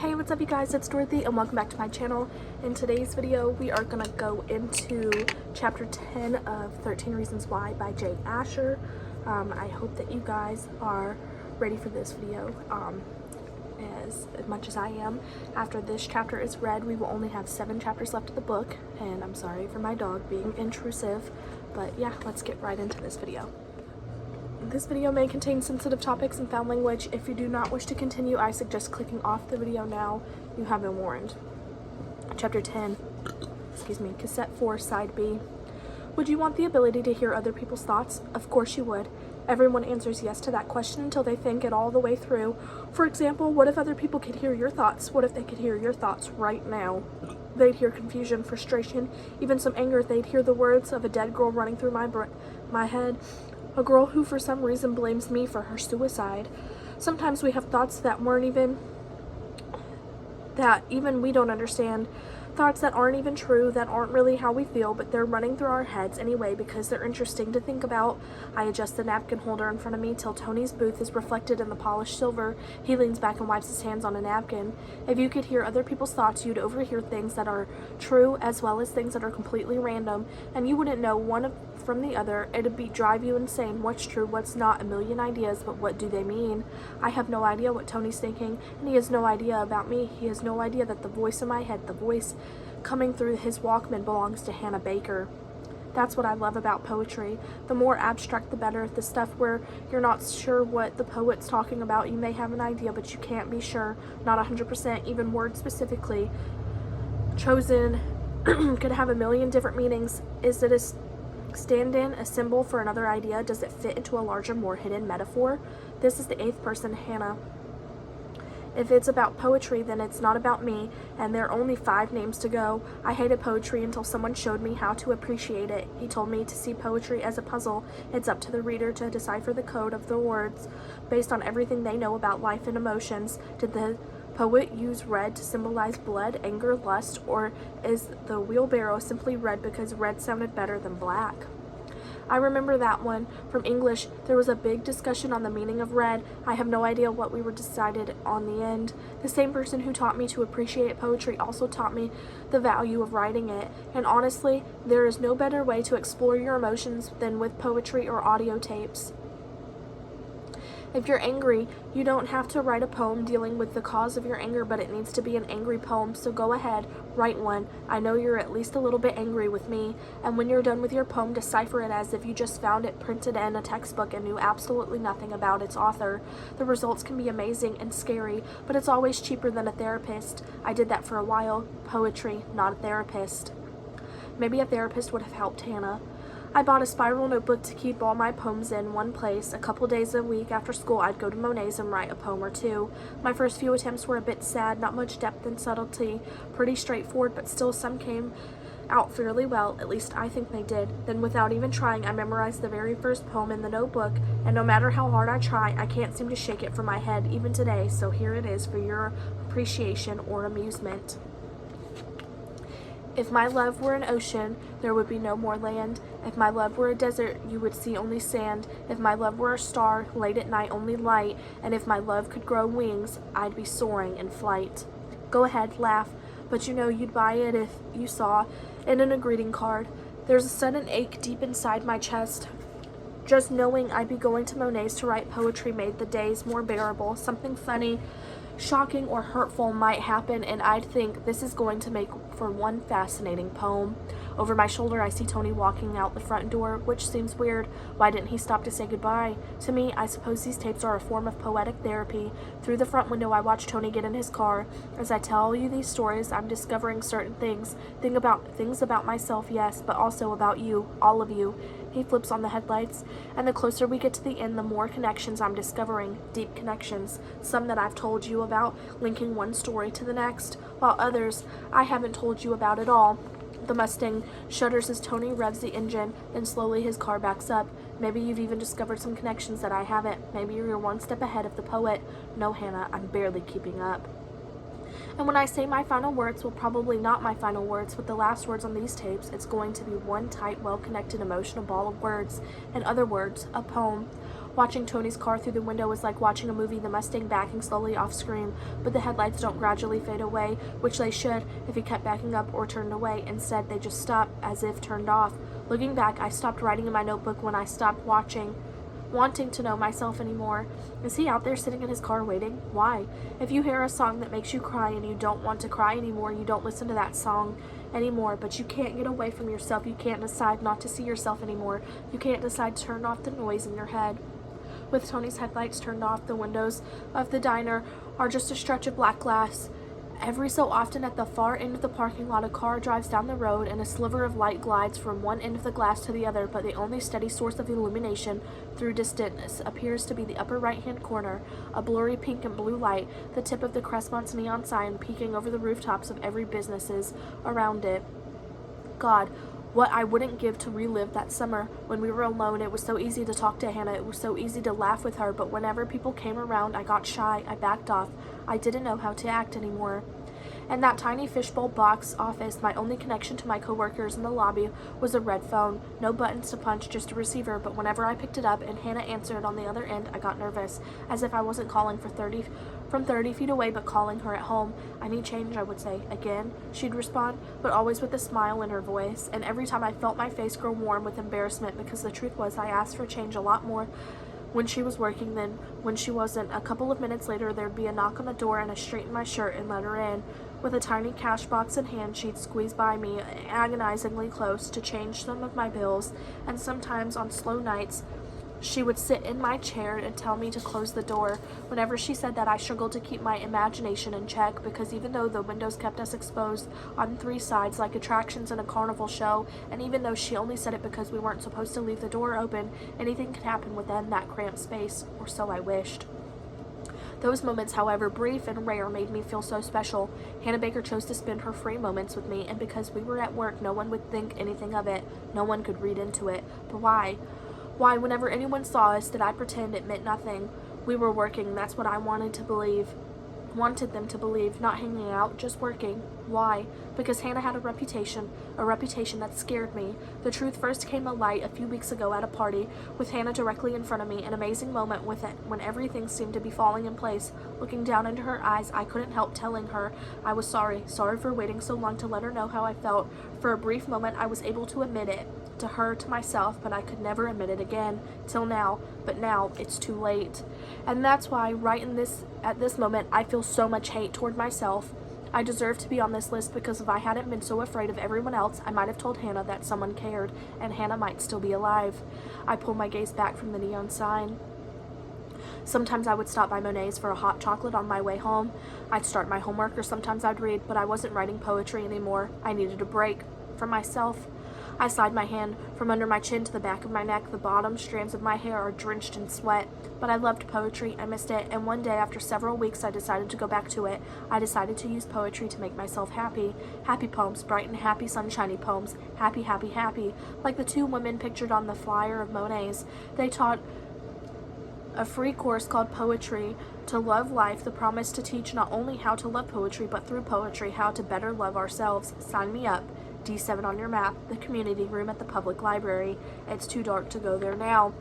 Hey, what's up you guys, it's Dorothy and welcome back to my channel. In today's video we are gonna go into chapter 10 of 13 Reasons Why by Jay Asher. I hope that you guys are ready for this video as much as I am. After this chapter is read, we will only have 7 chapters left of the book, and I'm sorry for my dog being intrusive, but yeah, let's get right into this video. This video may contain sensitive topics and foul language. If you do not wish to continue, I suggest clicking off the video now. You have been warned. Chapter 10, Cassette 4, Side B. Would you want the ability to hear other people's thoughts? Of course you would. Everyone answers yes to that question until they think it all the way through. For example, what if other people could hear your thoughts? What if they could hear your thoughts right now? They'd hear confusion, frustration, even some anger. They'd hear the words of a dead girl running through my head. A girl who for some reason blames me for her suicide. Sometimes we have thoughts that even we don't understand. Thoughts that aren't even true, that aren't really how we feel, but they're running through our heads anyway because they're interesting to think about. I adjust the napkin holder in front of me till Tony's booth is reflected in the polished silver. He leans back and wipes his hands on a napkin. If you could hear other people's thoughts, you'd overhear things that are true as well as things that are completely random, and you wouldn't know one from the other. It'd drive you insane. What's true, what's not, a million ideas, but what do they mean? I have no idea what Tony's thinking, and he has no idea about me. He has no idea that the voice in my head, the voice coming through his Walkman, belongs to Hannah Baker. That's what I love about poetry. The more abstract the better. The stuff where you're not sure what the poet's talking about. You may have an idea, but you can't be sure. Not 100%, even words specifically chosen could have a million different meanings. Is it a stand-in, a symbol for another idea? Does it fit into a larger, more hidden metaphor? This is the 8th person, Hannah. If it's about poetry, then it's not about me, and there are only 5 names to go. I hated poetry until someone showed me how to appreciate it. He told me to see poetry as a puzzle. It's up to the reader to decipher the code of the words based on everything they know about life and emotions. Did the poet use red to symbolize blood, anger, lust, or is the wheelbarrow simply red because red sounded better than black? I remember that one. From English, there was a big discussion on the meaning of red. I have no idea what we were decided on the end. The same person who taught me to appreciate poetry also taught me the value of writing it. And honestly, there is no better way to explore your emotions than with poetry or audio tapes. If you're angry, you don't have to write a poem dealing with the cause of your anger, but it needs to be an angry poem, so go ahead, write one. I know you're at least a little bit angry with me, and when you're done with your poem, decipher it as if you just found it printed in a textbook and knew absolutely nothing about its author. The results can be amazing and scary, but it's always cheaper than a therapist. I did that for a while. Poetry, not a therapist. Maybe a therapist would have helped Hannah. I bought a spiral notebook to keep all my poems in one place. A couple days a week after school, I'd go to Monet's and write a poem or two. My first few attempts were a bit sad, not much depth and subtlety, pretty straightforward, but still some came out fairly well, at least I think they did. Then without even trying, I memorized the very first poem in the notebook, and no matter how hard I try, I can't seem to shake it from my head even today, so here it is for your appreciation or amusement. If my love were an ocean, there would be no more land. If my love were a desert, you would see only sand. If my love were a star, late at night only light. And if my love could grow wings, I'd be soaring in flight. Go ahead, laugh, but you know you'd buy it if you saw it in a greeting card. There's a sudden ache deep inside my chest. Just knowing I'd be going to Monet's to write poetry made the days more bearable. Something funny, shocking, or hurtful might happen, and I'd think, this is going to make for one fascinating poem. Over my shoulder, I see Tony walking out the front door, which seems weird. Why didn't he stop to say goodbye? To me, I suppose these tapes are a form of poetic therapy. Through the front window, I watch Tony get in his car. As I tell you these stories, I'm discovering certain things. Things about myself, yes, but also about you, all of you. He flips on the headlights, and the closer we get to the end, the more connections I'm discovering. Deep connections. Some that I've told you about, linking one story to the next, while others I haven't told you about at all. The Mustang shudders as Tony revs the engine, then slowly his car backs up. Maybe you've even discovered some connections that I haven't. Maybe you're one step ahead of the poet. No, Hannah, I'm barely keeping up. And when I say my final words, well, probably not my final words, but the last words on these tapes, it's going to be one tight, well-connected, emotional ball of words. In other words, a poem. Watching Tony's car through the window was like watching a movie, the Mustang backing slowly off screen, but the headlights don't gradually fade away, which they should if he kept backing up or turned away. Instead, they just stop, as if turned off. Looking back, I stopped writing in my notebook when I stopped wanting to know myself anymore. Is he out there sitting in his car waiting? Why? If you hear a song that makes you cry and you don't want to cry anymore, you don't listen to that song anymore. But you can't get away from yourself. You can't decide not to see yourself anymore. You can't decide to turn off the noise in your head. With Tony's headlights turned off, the windows of the diner are just a stretch of black glass. Every so often at the far end of the parking lot, a car drives down the road and a sliver of light glides from one end of the glass to the other, but the only steady source of illumination through distance appears to be the upper right-hand corner, a blurry pink and blue light, the tip of the Crestmont's neon sign peeking over the rooftops of every businesses around it. God, what I wouldn't give to relive that summer when we were alone. It was so easy to talk to Hannah. It was so easy to laugh with her, but whenever people came around, I got shy. I backed off. I didn't know how to act anymore. In that tiny fishbowl box office, my only connection to my coworkers in the lobby was a red phone. No buttons to punch, just a receiver, but whenever I picked it up and Hannah answered on the other end, I got nervous, as if I wasn't calling from 30 feet away, but calling her at home. I need change, I would say. Again, she'd respond, but always with a smile in her voice, and every time I felt my face grow warm with embarrassment, because the truth was I asked for change a lot more when she was working than when she wasn't. A couple of minutes later, there'd be a knock on the door, and I straightened my shirt and let her in. With a tiny cash box in hand, she'd squeeze by me, agonizingly close, to change some of my bills, and sometimes on slow nights, she would sit in my chair and tell me to close the door. Whenever she said that, I struggled to keep my imagination in check, because even though the windows kept us exposed on three sides like attractions in a carnival show, and even though she only said it because we weren't supposed to leave the door open, anything could happen within that cramped space, or so I wished. Those moments, however brief and rare, made me feel so special. Hannah Baker chose to spend her free moments with me, and because we were at work, no one would think anything of it. No one could read into it. But why? Why, whenever anyone saw us, did I pretend it meant nothing? We were working. That's what I wanted them to believe, not hanging out, just working. Why? Because Hannah had a reputation that scared me. The truth first came to light a few weeks ago at a party, with Hannah directly in front of me, an amazing moment with it, when everything seemed to be falling in place. Looking down into her eyes, I couldn't help telling her I was sorry for waiting so long to let her know how I felt. For a brief moment, I was able to admit it, to her, to myself, but I could never admit it again, till now. But now, it's too late. And that's why, at this moment, I feel so much hate toward myself. I deserve to be on this list, because if I hadn't been so afraid of everyone else, I might have told Hannah that someone cared, and Hannah might still be alive. I pulled my gaze back from the neon sign. Sometimes I would stop by Monet's for a hot chocolate on my way home. I'd start my homework, or sometimes I'd read, but I wasn't writing poetry anymore. I needed a break. From myself. I slide my hand from under my chin to the back of my neck. The bottom strands of my hair are drenched in sweat. But I loved poetry. I missed it. And one day, after several weeks, I decided to go back to it. I decided to use poetry to make myself happy. Happy poems, bright and happy, sunshiny poems. Happy, happy, happy. Like the two women pictured on the flyer of Monet's. They taught a free course called Poetry to Love Life, the promise to teach not only how to love poetry, but through poetry, how to better love ourselves. Sign me up. D7 on your map, the community room at the public library. It's too dark to go there now.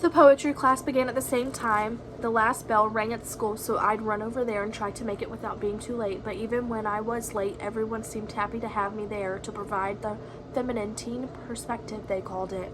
The poetry class began at the same time. The last bell rang at school, so I'd run over there and try to make it without being too late. But even when I was late, everyone seemed happy to have me there, to provide the feminine teen perspective, they called it.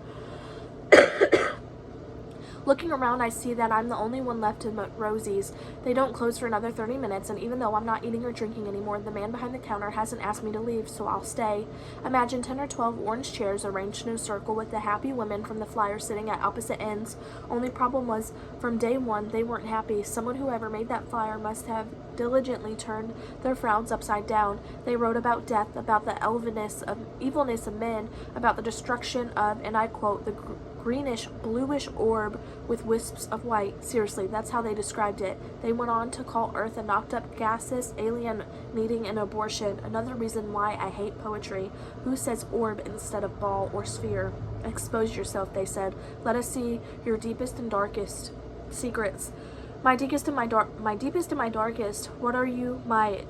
Looking around, I see that I'm the only one left in Rosie's. They don't close for another 30 minutes, and even though I'm not eating or drinking anymore, the man behind the counter hasn't asked me to leave, so I'll stay. Imagine 10 or 12 orange chairs arranged in a circle with the happy women from the flyer sitting at opposite ends. Only problem was, from day one, they weren't happy. Someone whoever made that flyer must have diligently turned their frowns upside down. They wrote about death, about the evilness of men, about the destruction of, and I quote, the greenish, bluish orb with wisps of white. Seriously, that's how they described it. They went on to call Earth a knocked-up gaseous alien needing an abortion. Another reason why I hate poetry. Who says orb instead of ball or sphere? Expose yourself, they said. Let us see your deepest and darkest secrets. My deepest and my darkest. What are you, my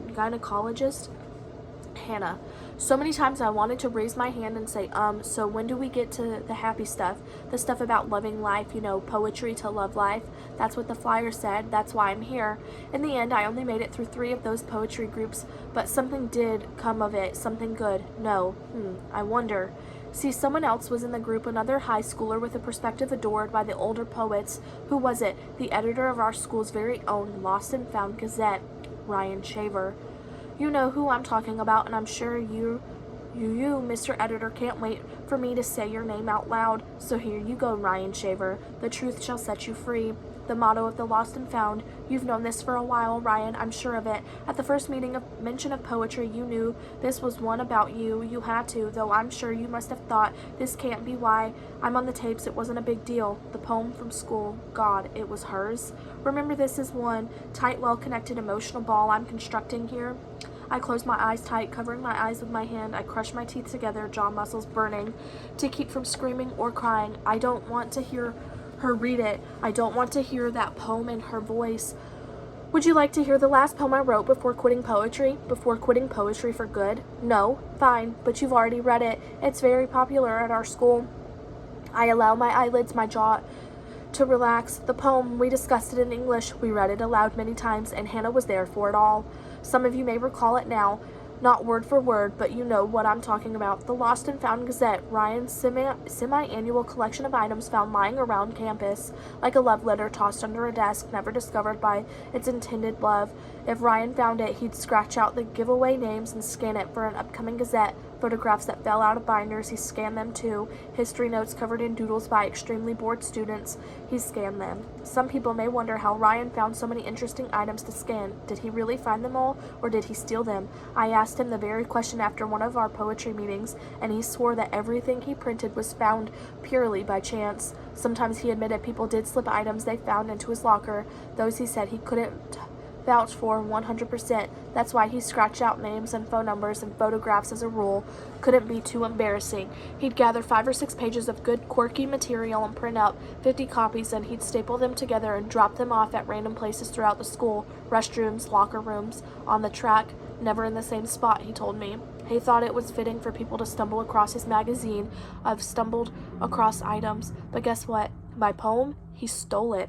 gynecologist? Hannah. So many times I wanted to raise my hand and say, so when do we get to the happy stuff? The stuff about loving life, poetry to love life. That's what the flyer said. That's why I'm here. In the end, I only made it through 3 of those poetry groups, but something did come of it. Something good. No. I wonder. See, someone else was in the group, another high schooler with a perspective adored by the older poets. Who was it? The editor of our school's very own Lost and Found Gazette, Ryan Shaver. You know who I'm talking about, and I'm sure you, Mr. Editor, can't wait for me to say your name out loud. So here you go, Ryan Shaver. The truth shall set you free. The motto of the Lost and Found. You've known this for a while, Ryan, I'm sure of it. At the first mention of poetry, you knew this was one about you. You had to, though I'm sure you must have thought, this can't be why I'm on the tapes. It wasn't a big deal. The poem from school, God, it was hers. Remember, this is one tight, well-connected emotional ball I'm constructing here. I closed my eyes tight, covering my eyes with my hand. I crushed my teeth together, jaw muscles burning, to keep from screaming or crying. I don't want to hear her read it. I don't want to hear that poem in her voice. Would you like to hear the last poem I wrote before quitting poetry? Before quitting poetry for good? No? Fine, but you've already read it. It's very popular at our school. I allow my eyelids, my jaw to relax. The poem, we discussed it in English. We read it aloud many times, and Hannah was there for it all. Some of you may recall it now, not word for word, but you know what I'm talking about. The Lost and Found Gazette, Ryan's semi-annual collection of items found lying around campus, like a love letter tossed under a desk, never discovered by its intended love. If Ryan found it, he'd scratch out the giveaway names and scan it for an upcoming Gazette. Photographs that fell out of binders, he scanned them too. History notes covered in doodles by extremely bored students, he scanned them. Some people may wonder how Ryan found so many interesting items to scan. Did he really find them all, or did he steal them? I asked him the very question after one of our poetry meetings, and he swore that everything he printed was found purely by chance. Sometimes he admitted people did slip items they found into his locker. Those he said he couldn't vouch for 100%. That's why he scratched out names and phone numbers and photographs as a rule. Couldn't be too embarrassing. He'd gather 5 or 6 pages of good quirky material and print out 50 copies, and he'd staple them together and drop them off at random places throughout the school, restrooms, locker rooms, on the track, never in the same spot, he told me. He thought it was fitting for people to stumble across his magazine of stumbled across items. But guess what? My poem? He stole it.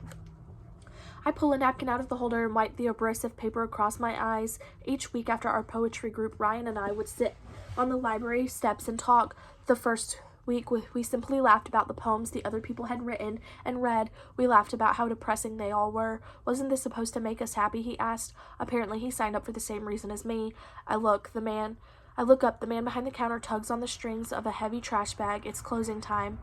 I pull a napkin out of the holder and wipe the abrasive paper across my eyes. Each week after our poetry group, Ryan and I would sit on the library steps and talk. The first week, we simply laughed about the poems the other people had written and read. We laughed about how depressing they all were. Wasn't this supposed to make us happy, he asked. Apparently he signed up for the same reason as me. I look up, the man behind the counter tugs on the strings of a heavy trash bag. It's closing time.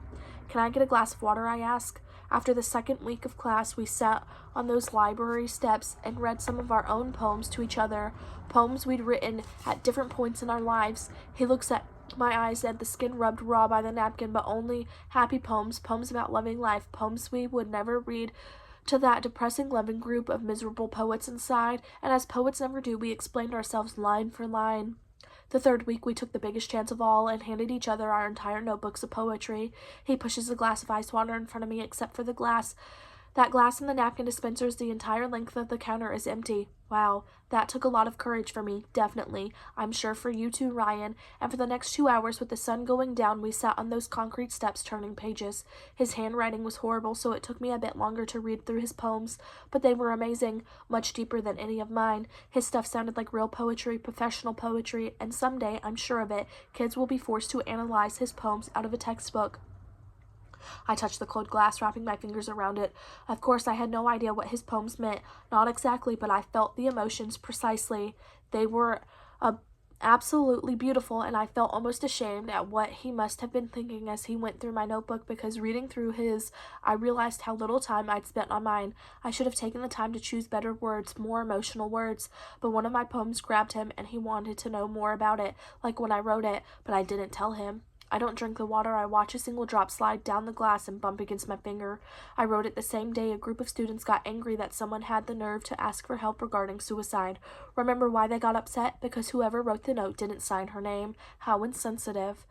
Can I get a glass of water, I ask. After the second week of class, we sat on those library steps and read some of our own poems to each other, poems we'd written at different points in our lives. He looks at my eyes and the skin rubbed raw by the napkin, but only happy poems, poems about loving life, poems we would never read to that depressing loving group of miserable poets inside, and as poets never do, we explained ourselves line for line. The third week, we took the biggest chance of all and handed each other our entire notebooks of poetry. He pushes a glass of ice water in front of me, except for the glass. That glass in the napkin dispensers the entire length of the counter is empty. Wow, that took a lot of courage for me, definitely. I'm sure for you too, Ryan. And for the next 2 hours, with the sun going down, we sat on those concrete steps turning pages. His handwriting was horrible, so it took me a bit longer to read through his poems, but they were amazing, much deeper than any of mine. His stuff sounded like real poetry, professional poetry, and someday, I'm sure of it, kids will be forced to analyze his poems out of a textbook. I touched the cold glass, wrapping my fingers around it. Of course, I had no idea what his poems meant. Not exactly, but I felt the emotions precisely. They were absolutely beautiful, and I felt almost ashamed at what he must have been thinking as he went through my notebook, because reading through his, I realized how little time I'd spent on mine. I should have taken the time to choose better words, more emotional words, but one of my poems grabbed him, and he wanted to know more about it, like when I wrote it, but I didn't tell him. I don't drink the water. I watch a single drop slide down the glass and bump against my finger. I wrote it the same day a group of students got angry that someone had the nerve to ask for help regarding suicide. Remember why they got upset? Because whoever wrote the note didn't sign her name. How insensitive.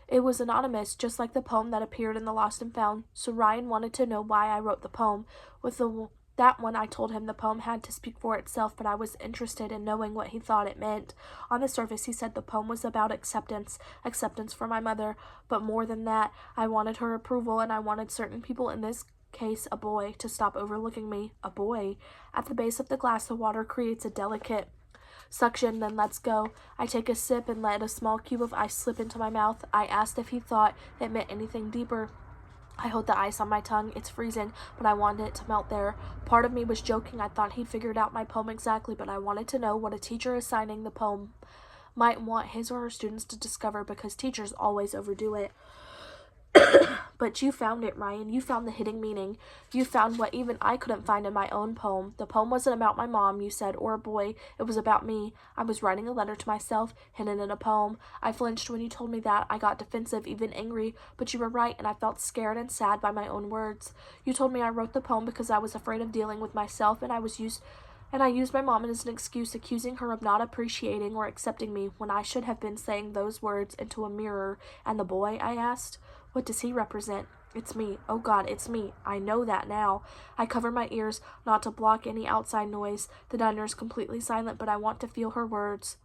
It was anonymous, just like the poem that appeared in the Lost and Found, so Ryan wanted to know why I wrote the poem. That one, I told him the poem had to speak for itself, but I was interested in knowing what he thought it meant. On the surface, he said the poem was about acceptance for my mother, but more than that, I wanted her approval, and I wanted certain people, in this case a boy, to stop overlooking me. A boy. At the base of the glass, the water creates a delicate suction, then lets go. I take a sip and let a small cube of ice slip into my mouth. I asked if he thought it meant anything deeper. I hold the ice on my tongue. It's freezing, but I wanted it to melt there. Part of me was joking. I thought he'd figured out my poem exactly, but I wanted to know what a teacher assigning the poem might want his or her students to discover, because teachers always overdo it. But you found it, Ryan. You found the hidden meaning. You found what even I couldn't find in my own poem. The poem wasn't about my mom, you said, or a boy. It was about me. I was writing a letter to myself, hidden in a poem. I flinched when you told me that. I got defensive, even angry. But you were right, and I felt scared and sad by my own words. You told me I wrote the poem because I was afraid of dealing with myself, and I used my mom as an excuse, accusing her of not appreciating or accepting me, when I should have been saying those words into a mirror. And the boy, I asked, what does he represent? It's me. Oh God, it's me. I know that now. I cover my ears, not to block any outside noise. The diner is completely silent, but I want to feel her words.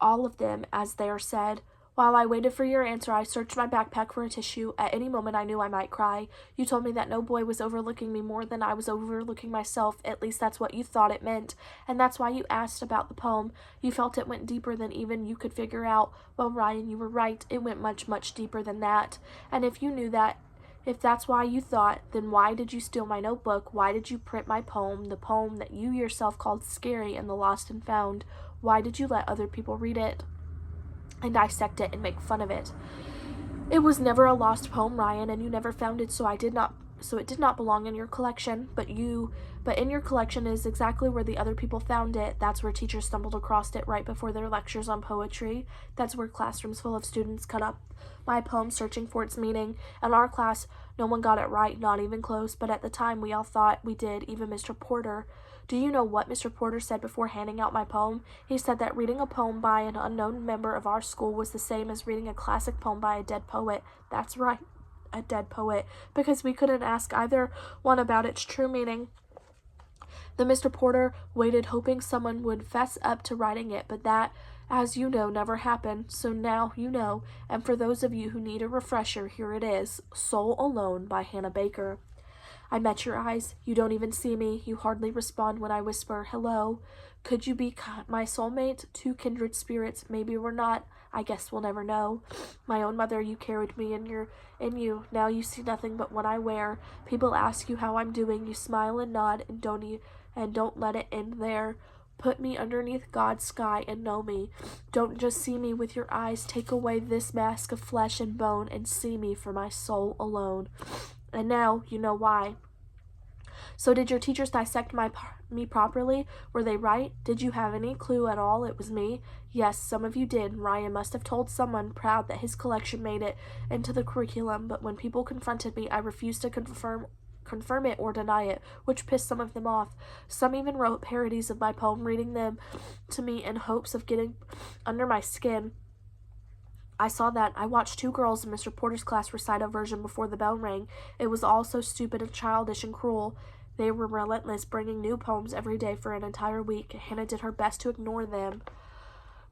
All of them, as they are said. While I waited for your answer, I searched my backpack for a tissue. At any moment, I knew I might cry. You told me that no boy was overlooking me more than I was overlooking myself. At least that's what you thought it meant. And that's why you asked about the poem. You felt it went deeper than even you could figure out. Well, Ryan, you were right. It went much, much deeper than that. And if you knew that, if that's why you thought, then why did you steal my notebook? Why did you print my poem, the poem that you yourself called scary in the Lost and Found? Why did you let other people read it and dissect it and make fun of it? It was never a lost poem, Ryan, and you never found it, so it did not belong in your collection, but in your collection is exactly where the other people found it. That's where teachers stumbled across it right before their lectures on poetry. That's where classrooms full of students cut up my poem searching for its meaning. In our class, no one got it right, not even close, but at the time we all thought we did, even Mr. Porter. Do you know what Mr. Porter said before handing out my poem? He said that reading a poem by an unknown member of our school was the same as reading a classic poem by a dead poet. That's right, a dead poet, because we couldn't ask either one about its true meaning. Then Mr. Porter waited, hoping someone would fess up to writing it, but that, as you know, never happened. So now you know, and for those of you who need a refresher, here it is, Soul Alone by Hannah Baker. I met your eyes. You don't even see me. You hardly respond when I whisper, hello. Could you be my soulmate? Two kindred spirits. Maybe we're not. I guess we'll never know. My own mother, you carried me in you. Now you see nothing but what I wear. People ask you how I'm doing. You smile and nod, and don't let it end there. Put me underneath God's sky and know me. Don't just see me with your eyes. Take away this mask of flesh and bone and see me for my soul alone. And now you know why. So did your teachers dissect me properly? Were they right? Did you have any clue at all it was me? Yes, some of you did. Ryan must have told someone, proud that his collection made it into the curriculum, but when people confronted me, I refused to confirm it or deny it, which pissed some of them off. Some even wrote parodies of my poem, reading them to me in hopes of getting under my skin. I saw that. I watched two girls in Mr. Porter's class recite a version before the bell rang. It was all so stupid and childish and cruel. They were relentless, bringing new poems every day for an entire week. Hannah did her best to ignore them,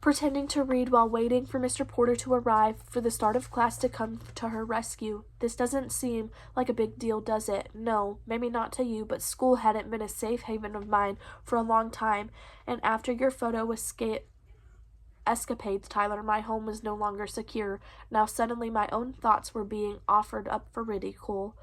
pretending to read while waiting for Mr. Porter to arrive, for the start of class to come to her rescue. This doesn't seem like a big deal, does it? No, maybe not to you, but school hadn't been a safe haven of mine for a long time, and after your photo escapades, Tyler, my home was no longer secure. Now suddenly my own thoughts were being offered up for ridicule.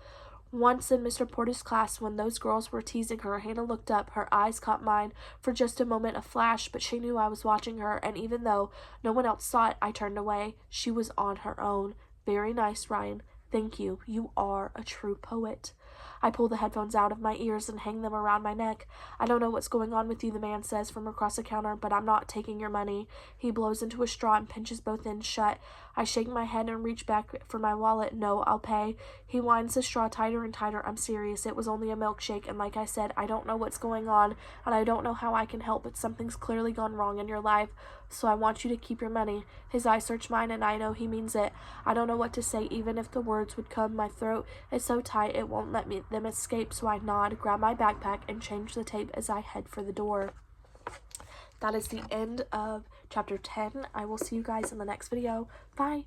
Once in Mr. Porter's class, when those girls were teasing her, Hannah looked up. Her eyes caught mine for just a moment, a flash, but she knew I was watching her, and even though no one else saw it, I turned away. She was on her own. Very nice, Ryan. Thank you. You are a true poet. I pull the headphones out of my ears and hang them around my neck. I don't know what's going on with you, the man says from across the counter, but I'm not taking your money. He blows into a straw and pinches both ends shut. I shake my head and reach back for my wallet. No, I'll pay. He winds the straw tighter and tighter. I'm serious. It was only a milkshake, and like I said, I don't know what's going on, and I don't know how I can help, but something's clearly gone wrong in your life. So I want you to keep your money. His eyes search mine, and I know he means it. I don't know what to say, even if the words would come. My throat is so tight it won't let them escape, so I nod, grab my backpack, and change the tape as I head for the door. That is the end of chapter 10. I will see you guys in the next video. Bye!